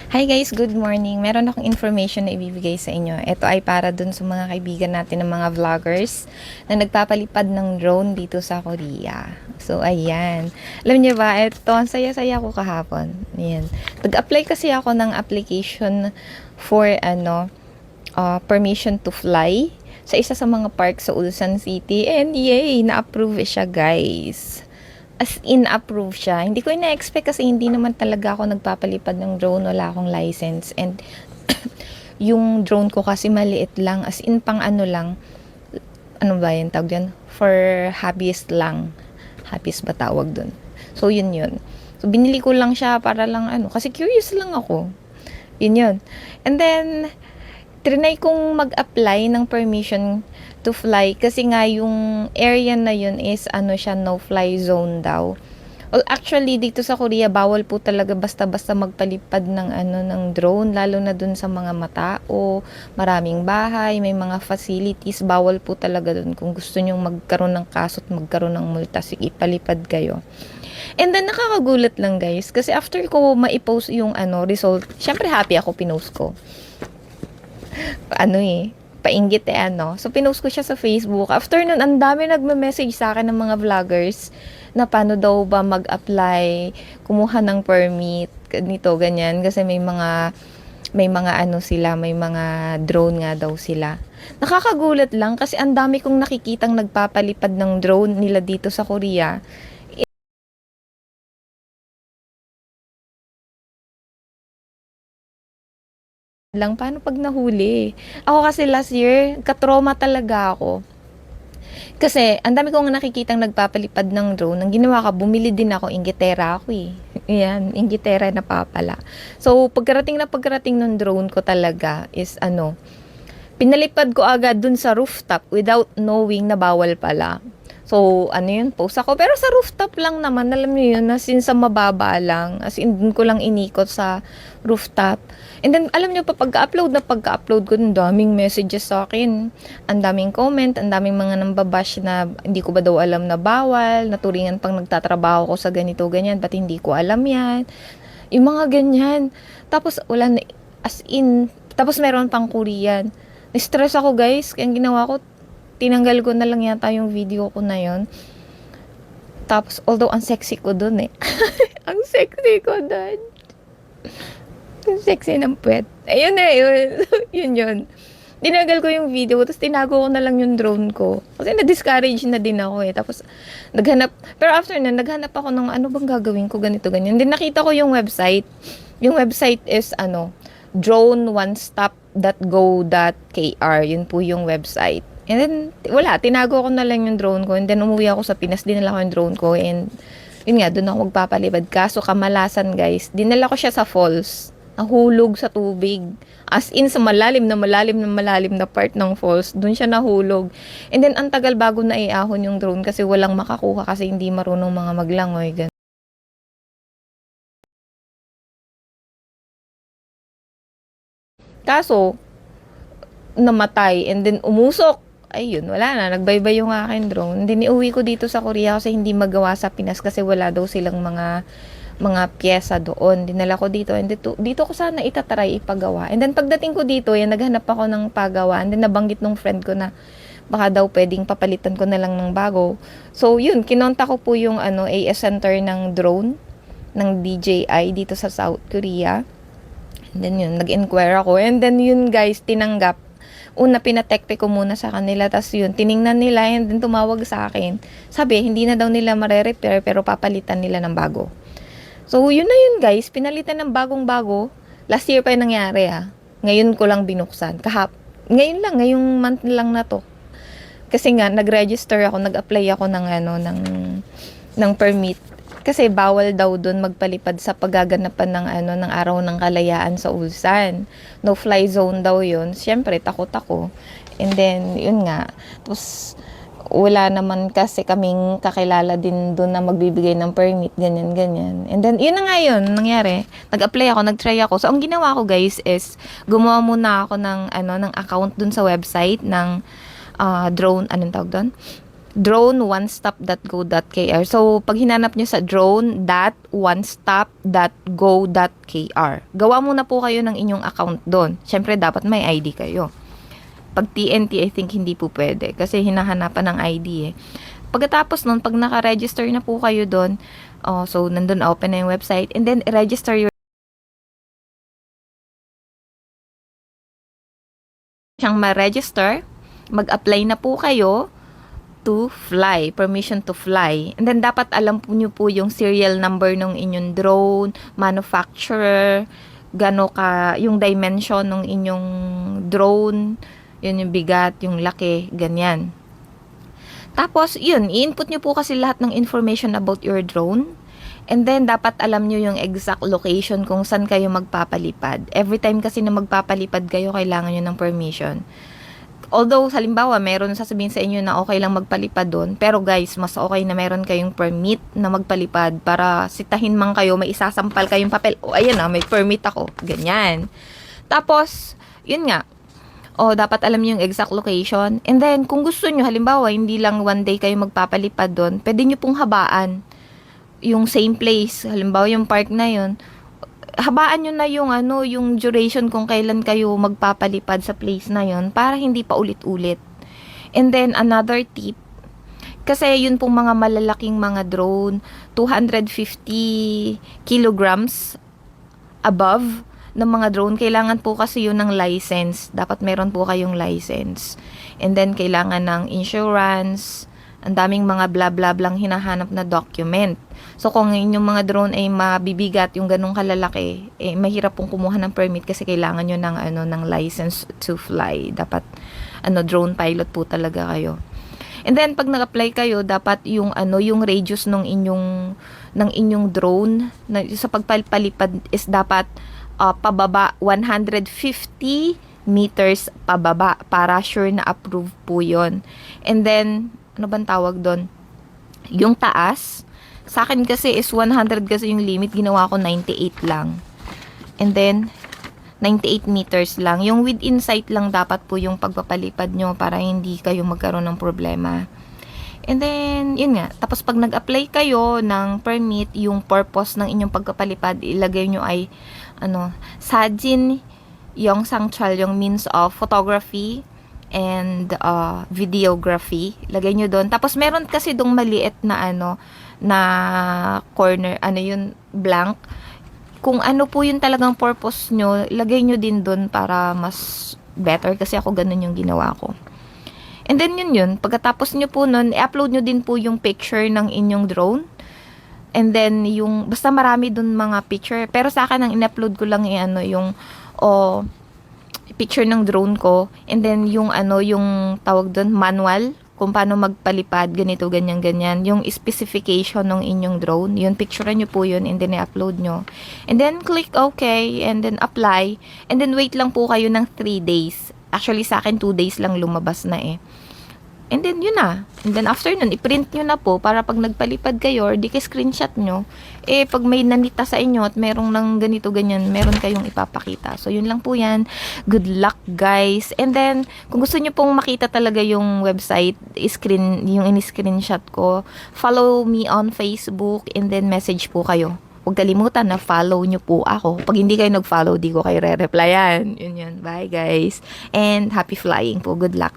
Hi guys, good morning. Meron akong information na ibibigay sa inyo. Ito ay para dun sa mga kaibigan natin ng mga vloggers na nagpapalipad ng drone dito sa Korea. So, ayan. Alam niyo ba, ito, ang saya-saya ko kahapon. Ayan. Nag-apply kasi ako ng application for, permission to fly sa isa sa mga park sa Ulsan City. And yay, na-approve siya guys. As in, approve siya. Hindi ko ina-expect kasi hindi naman talaga ako nagpapalipad ng drone. Wala akong license. And yung drone ko kasi maliit lang. As in, pang ano lang. Ano ba yung tawag yan? For hobbyist lang. Hobbyist ba tawag dun? So, yun yun. So, binili ko lang siya para lang ano. Kasi curious lang ako. Yun yun. And then, trinay kong mag-apply ng permission to fly kasi nga yung area na yun is ano siya, no-fly zone daw. Well, actually dito sa Korea bawal po talaga basta-basta magpalipad ng ano ng drone, lalo na dun sa mga matao, maraming bahay, may mga facilities, bawal po talaga dun. Kung gusto niyo magkaroon ng kaso at magkaroon ng multa, sige palipad kayo. And then nakakagulat lang guys kasi after ko ma-post yung ano result, syempre happy ako, pinost ko. Painggit ano. So, pinost ko siya sa Facebook. After nun, ang dami nagme-message sa akin ng mga vloggers na paano daw ba mag-apply, kumuha ng permit, ganito, ganyan. Kasi may mga ano sila, may mga drone nga daw sila. Nakakagulat lang kasi ang dami kong nakikitang nagpapalipad ng drone nila dito sa Korea. Lang paano pag nahuli? Ako kasi last year, katroma talaga ako. Kasi, ang dami kong nakikitang nagpapalipad ng drone. Ang ginawa ko, bumili din ako, inggitera ako eh. Ayan, inggitera na papala. So, pagkarating ng drone ko talaga is ano, pinalipad ko agad dun sa rooftop without knowing na bawal pala. So, ano yun, post ako. Pero sa rooftop lang naman, alam niyo yun, as in sa mababa lang. As in, dun ko lang inikot sa rooftop. And then, alam niyo pa, pagka-upload ko, ang daming messages sa akin. Ang daming comment, ang daming mga nambabash na hindi ko ba daw alam na bawal, naturingan pang nagtatrabaho ko sa ganito, ganyan, ba't hindi ko alam yan. Yung mga ganyan. Tapos, wala na, as in, tapos meron pang Korean. Na-stress ako guys, kaya ang ginawa ko, tinanggal ko na lang yata yung video ko na yon. Tapos, although ang sexy ko dun eh. Ang sexy ko dun. Ang sexy ng puwet. Ayun eh, yun. Yun yun. Tinanggal ko yung video, tapos tinago ko na lang yung drone ko. Kasi na-discourage na din ako eh. Tapos, pero after na, naghanap ako ng ano bang gagawin ko, ganito, ganyan. Then nakita ko yung website. Yung website is drone1stop.go.kr. Yun po yung website. And then, wala, tinago ko na lang yung drone ko. And then, umuwi ako sa Pinas, dinala ko yung drone ko. And, yun nga, doon ako magpapalipad. Kaso, kamalasan guys, dinala ko siya sa falls. Nahulog sa tubig. As in, sa malalim na part ng falls, doon siya nahulog. And then, ang tagal bago na iahon yung drone kasi walang makakuha kasi hindi marunong mga maglangoy. Ganun. Kaso, namatay. And then, umusok. Ayun, wala na. Nagbaybay yung akin drone. Then, iuwi ko dito sa Korea kasi hindi magawa sa Pinas kasi wala daw silang mga pyesa doon. Dinala ko dito. And dito ko sana itatry ipagawa. And then, pagdating ko dito, yan, naghanap ako ng pagawa. And then, nabanggit nung friend ko na baka daw pwedeng papalitan ko na lang ng bago. So, yun, kinonta ko po yung AS Center ng drone ng DJI dito sa South Korea. And then, yun, nag-inquire ako. And then, yun, guys, tinanggap. Una, pinatekpe ko muna sa kanila. Tapos yun, tiningnan nila and then tumawag sa akin. Sabi, hindi na daw nila mare-repair pero papalitan nila ng bago. So, yun na yun guys. Pinalitan ng bagong-bago. Last year pa yung nangyari Ngayon ko lang binuksan. Ngayon lang, ngayong month lang na to. Kasi nga, nag-register ako, nag-apply ako ng permit. Kasi bawal daw doon magpalipad sa paggaganapan ng araw ng kalayaan sa Ulsan. No fly zone daw 'yon. Siyempre takot ako. And then yun nga. Tapos wala naman kasi kaming kakilala din doon na magbibigay ng permit, ganyan ganyan. And then yun na nga yun, nangyari. Nag-apply ako, nag-try ako. So ang ginawa ko guys is gumawa muna ako ng account doon sa website ng drone, anong tawag doon? drone1stop.go.kr. So, pag hinanap nyo sa drone.onestop.go.kr, gawa muna po kayo ng inyong account doon. Siyempre, dapat may ID kayo. Pag TNT, I think hindi po pwede kasi hinahanapan ng ID eh. Pagkatapos nun, pag naka-register na po kayo doon, so, nandun open na yung website, and then, register your siyang ma-register, mag-apply na po kayo to fly, permission to fly. And then, dapat alam po nyo po yung serial number ng inyong drone, manufacturer, yung dimension ng inyong drone, yun yung bigat, yung laki, ganyan. Tapos, yun, i-input nyo po kasi lahat ng information about your drone. And then, dapat alam nyo yung exact location kung saan kayo magpapalipad. Every time kasi na magpapalipad kayo, kailangan nyo ng permission. Although, halimbawa, meron sasabihin sa inyo na okay lang magpalipad doon. Pero guys, mas okay na meron kayong permit na magpalipad para sitahin man kayo, may isasampal kayong papel. O, ayan na, may permit ako. Ganyan. Tapos, yun nga. Dapat alam niyo yung exact location. And then, kung gusto nyo, halimbawa, hindi lang one day kayo magpapalipad doon, pwede nyo pong habaan yung same place. Halimbawa, yung park na yun, habaan nyo na yung yung duration kung kailan kayo magpapalipad sa place na yun para hindi pa ulit-ulit. And then, another tip, kasi yun pong mga malalaking mga drone, 250 kilograms above ng mga drone, kailangan po kasi yun ng license. Dapat meron po kayong license. And then, kailangan ng insurance, ang daming mga bla bla blang hinahanap na document. So, kung inyong mga drone ay mabibigat, yung ganong kalalaki, mahirap pong kumuha ng permit kasi kailangan nyo ng license to fly. Dapat, drone pilot po talaga kayo. And then, pag nag-apply kayo, dapat yung radius ng inyong drone, sa pagpalipad is dapat, pababa 150 meters pababa para sure na approve po yon. And then, ano bang tawag doon? Yung taas, sa akin kasi is 100 kasi yung limit, ginawa ko 98 lang. And then, 98 meters lang. Yung within sight lang dapat po yung pagpapalipad nyo para hindi kayo magkaroon ng problema. And then, yun nga. Tapos pag nag-apply kayo ng permit, yung purpose ng inyong pagpapalipad, ilagay nyo ay, Sajin Yongsang Chal, yung means of photography and videography. Lagay nyo doon. Tapos meron kasi dong maliit na na corner, yun, blank. Kung ano po yung talagang purpose nyo, lagay nyo din doon para mas better kasi ako ganun yung ginawa ko. And then yun. Pagkatapos nyo po nun, i-upload nyo din po yung picture ng inyong drone. And then basta marami doon mga picture. Pero sa akin, ang in-upload ko lang yung picture ng drone ko. And then yung tawag doon, manual. Kung paano magpalipad, ganito, ganyan, ganyan. Yung specification ng inyong drone. Yun, picture nyo po yun and then i-upload nyo. And then click OK and then apply. And then wait lang po kayo ng 3 days. Actually, sa akin 2 days lang lumabas na eh. And then, yun na. And then, after nun, i-print nyo na po para pag nagpalipad kayo or di kayo screenshot nyo, pag may nanita sa inyo at merong ng ganito, ganyan, meron kayong ipapakita. So, yun lang po yan. Good luck, guys. And then, kung gusto nyo pong makita talaga yung website, yung in-screenshot ko, follow me on Facebook and then message po kayo. Huwag kalimutan na follow nyo po ako. Pag hindi kayo nag-follow, di ko kayo re-replyan. Yun. Bye, guys. And happy flying po. Good luck.